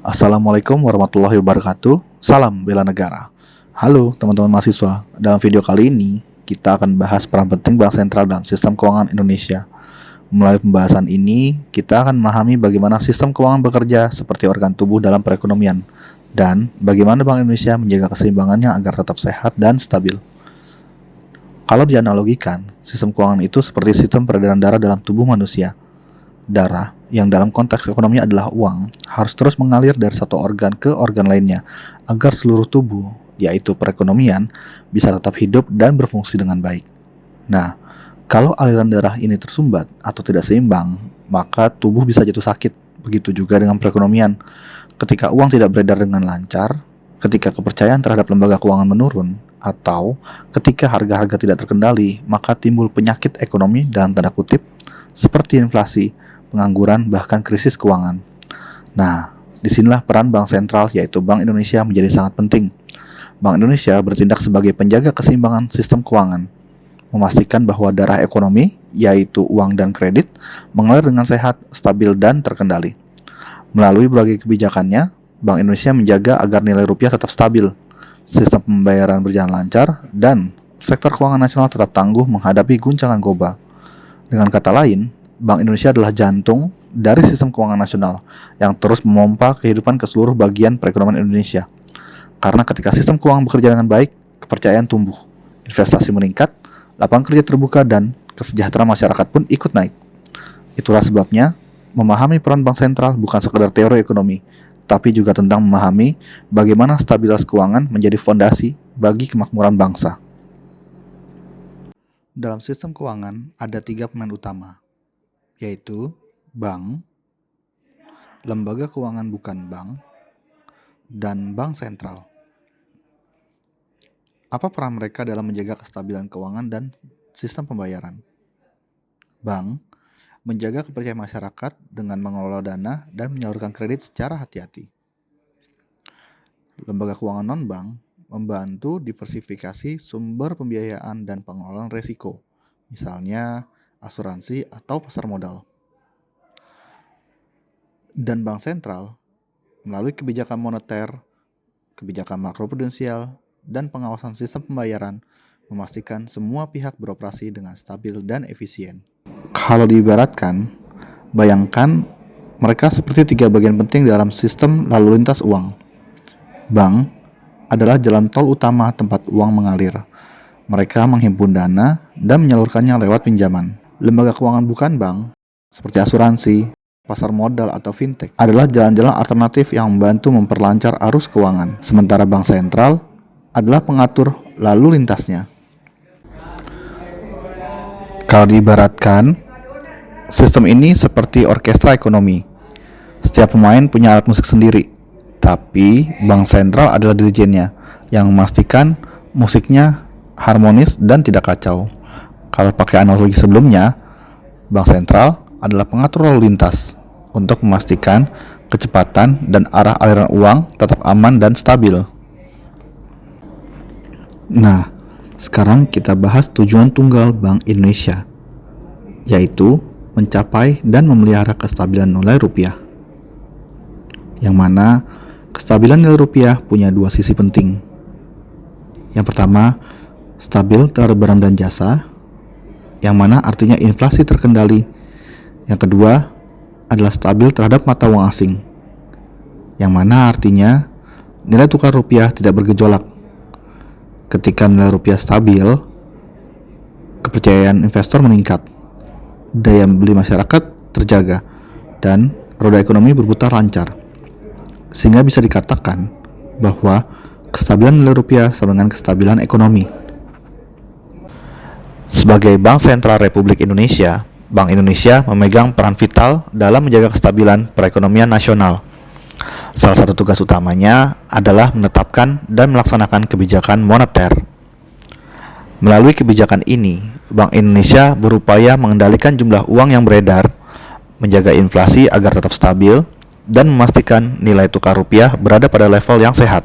Assalamualaikum warahmatullahi wabarakatuh. Salam bela negara. Halo teman-teman mahasiswa. Dalam video kali ini kita akan bahas peran penting Bank Sentral dalam sistem keuangan Indonesia. Melalui pembahasan ini, kita akan memahami bagaimana sistem keuangan bekerja seperti organ tubuh dalam perekonomian dan bagaimana Bank Indonesia menjaga keseimbangannya agar tetap sehat dan stabil. Kalau dianalogikan, sistem keuangan itu seperti sistem peredaran darah dalam tubuh manusia. Darah, yang dalam konteks ekonomi adalah uang, harus terus mengalir dari satu organ ke organ lainnya agar seluruh tubuh, yaitu perekonomian, bisa tetap hidup dan berfungsi dengan baik. Nah, kalau aliran darah ini tersumbat atau tidak seimbang, maka tubuh bisa jatuh sakit. Begitu juga dengan perekonomian. Ketika uang tidak beredar dengan lancar, ketika kepercayaan terhadap lembaga keuangan menurun, atau ketika harga-harga tidak terkendali, maka timbul penyakit ekonomi dalam tanda kutip, seperti inflasi, pengangguran, bahkan krisis keuangan. Nah, disinilah peran Bank Sentral yaitu Bank Indonesia menjadi sangat penting. Bank Indonesia bertindak sebagai penjaga keseimbangan sistem keuangan, memastikan bahwa darah ekonomi, yaitu uang dan kredit, mengalir dengan sehat, stabil, dan terkendali. Melalui berbagai kebijakannya, Bank Indonesia menjaga agar nilai rupiah tetap stabil, sistem pembayaran berjalan lancar, dan sektor keuangan nasional tetap tangguh menghadapi guncangan global. Dengan kata lain, Bank Indonesia adalah jantung dari sistem keuangan nasional yang terus memompa kehidupan ke seluruh bagian perekonomian Indonesia. Karena ketika sistem keuangan bekerja dengan baik, kepercayaan tumbuh, investasi meningkat, lapangan kerja terbuka, dan kesejahteraan masyarakat pun ikut naik. Itulah sebabnya, memahami peran Bank Sentral bukan sekedar teori ekonomi, tapi juga tentang memahami bagaimana stabilitas keuangan menjadi fondasi bagi kemakmuran bangsa. Dalam sistem keuangan ada 3 pemain utama, yaitu bank, lembaga keuangan bukan bank, dan bank sentral. Apa peran mereka dalam menjaga kestabilan keuangan dan sistem pembayaran? Bank menjaga kepercayaan masyarakat dengan mengelola dana dan menyalurkan kredit secara hati-hati. Lembaga keuangan non-bank membantu diversifikasi sumber pembiayaan dan pengelolaan risiko, misalnya asuransi atau pasar modal. Dan bank sentral melalui kebijakan moneter, kebijakan makroprudensial, dan pengawasan sistem pembayaran memastikan semua pihak beroperasi dengan stabil dan efisien. Kalau diibaratkan, bayangkan mereka seperti 3 bagian penting dalam sistem lalu lintas uang. Bank adalah jalan tol utama tempat uang mengalir. Mereka menghimpun dana dan menyalurkannya lewat pinjaman. Lembaga keuangan bukan bank, seperti asuransi, pasar modal, atau fintech, adalah jalan-jalan alternatif yang membantu memperlancar arus keuangan. Sementara bank sentral adalah pengatur lalu lintasnya. Kalau diibaratkan, sistem ini seperti orkestra ekonomi. Setiap pemain punya alat musik sendiri, tapi bank sentral adalah dirijennya yang memastikan musiknya harmonis dan tidak kacau. Kalau pakai analogi sebelumnya, bank sentral adalah pengatur lalu lintas untuk memastikan kecepatan dan arah aliran uang tetap aman dan stabil. Nah, sekarang kita bahas tujuan tunggal Bank Indonesia, yaitu mencapai dan memelihara kestabilan nilai rupiah. Yang mana kestabilan nilai rupiah punya 2 sisi penting. Yang pertama, stabil terhadap barang dan jasa, yang mana artinya inflasi terkendali. Yang kedua adalah stabil terhadap mata uang asing, yang mana artinya nilai tukar rupiah tidak bergejolak. Ketika nilai rupiah stabil, kepercayaan investor meningkat, daya beli masyarakat terjaga, dan roda ekonomi berputar lancar. Sehingga bisa dikatakan bahwa kestabilan nilai rupiah sama dengan kestabilan ekonomi. Sebagai Bank Sentral Republik Indonesia, Bank Indonesia memegang peran vital dalam menjaga kestabilan perekonomian nasional. Salah satu tugas utamanya adalah menetapkan dan melaksanakan kebijakan moneter. Melalui kebijakan ini, Bank Indonesia berupaya mengendalikan jumlah uang yang beredar, menjaga inflasi agar tetap stabil, dan memastikan nilai tukar rupiah berada pada level yang sehat.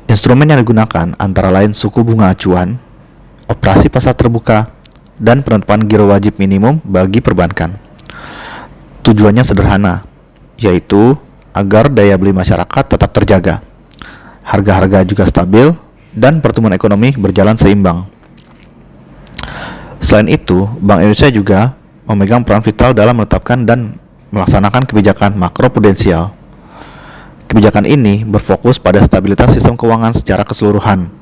Instrumen yang digunakan antara lain suku bunga acuan, operasi pasar terbuka, dan penetapan giro wajib minimum bagi perbankan. Tujuannya sederhana, yaitu agar daya beli masyarakat tetap terjaga, harga-harga juga stabil, dan pertumbuhan ekonomi berjalan seimbang. Selain itu, Bank Indonesia juga memegang peran vital dalam menetapkan dan melaksanakan kebijakan makroprudensial. Kebijakan ini berfokus pada stabilitas sistem keuangan secara keseluruhan.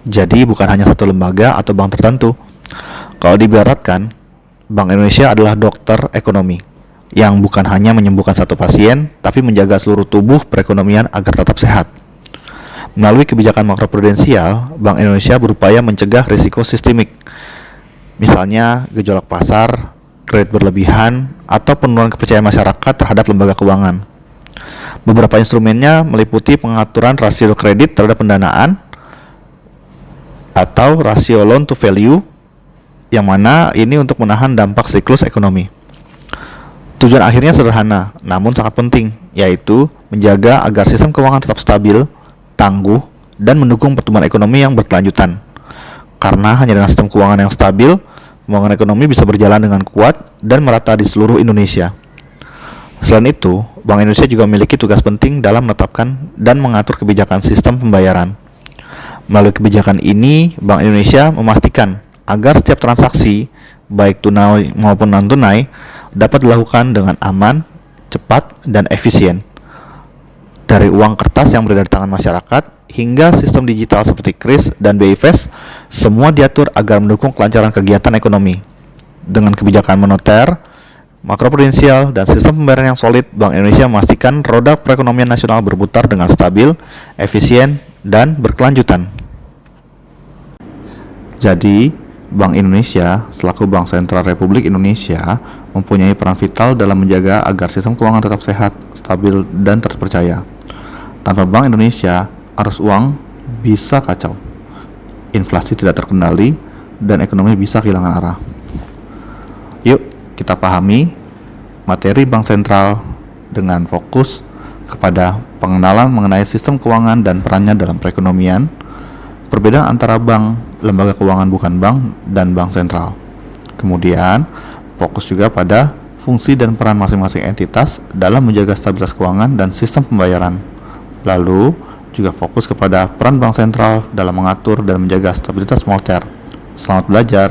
Jadi bukan hanya satu lembaga atau bank tertentu. Kalau diibaratkan, Bank Indonesia adalah dokter ekonomi yang bukan hanya menyembuhkan satu pasien, tapi menjaga seluruh tubuh perekonomian agar tetap sehat. Melalui kebijakan makroprudensial, Bank Indonesia berupaya mencegah risiko sistemik, misalnya gejolak pasar, kredit berlebihan, atau penurunan kepercayaan masyarakat terhadap lembaga keuangan. Beberapa instrumennya meliputi pengaturan rasio kredit terhadap pendanaan atau rasio loan to value, yang mana ini untuk menahan dampak siklus ekonomi. Tujuan akhirnya sederhana, namun sangat penting, yaitu menjaga agar sistem keuangan tetap stabil, tangguh, dan mendukung pertumbuhan ekonomi yang berkelanjutan. Karena hanya dengan sistem keuangan yang stabil, pembangunan ekonomi bisa berjalan dengan kuat dan merata di seluruh Indonesia. Selain itu, Bank Indonesia juga memiliki tugas penting dalam menetapkan dan mengatur kebijakan sistem pembayaran. Melalui kebijakan ini, Bank Indonesia memastikan agar setiap transaksi, baik tunai maupun non-tunai, dapat dilakukan dengan aman, cepat, dan efisien. Dari uang kertas yang beredar di tangan masyarakat, hingga sistem digital seperti KRIS dan BI Fast, semua diatur agar mendukung kelancaran kegiatan ekonomi. Dengan kebijakan moneter, makroprudensial, dan sistem pembayaran yang solid, Bank Indonesia memastikan roda perekonomian nasional berputar dengan stabil, efisien, dan berkelanjutan. Jadi, Bank Indonesia selaku Bank Sentral Republik Indonesia mempunyai peran vital dalam menjaga agar sistem keuangan tetap sehat, stabil, dan terpercaya. Tanpa Bank Indonesia, arus uang bisa kacau, inflasi tidak terkendali, dan ekonomi bisa kehilangan arah. Yuk, kita pahami materi Bank Sentral dengan fokus kepada pengenalan mengenai sistem keuangan dan perannya dalam perekonomian, perbedaan antara bank, lembaga keuangan bukan bank, dan bank sentral. Kemudian, fokus juga pada fungsi dan peran masing-masing entitas dalam menjaga stabilitas keuangan dan sistem pembayaran. Lalu, juga fokus kepada peran bank sentral dalam mengatur dan menjaga stabilitas moneter. Selamat belajar.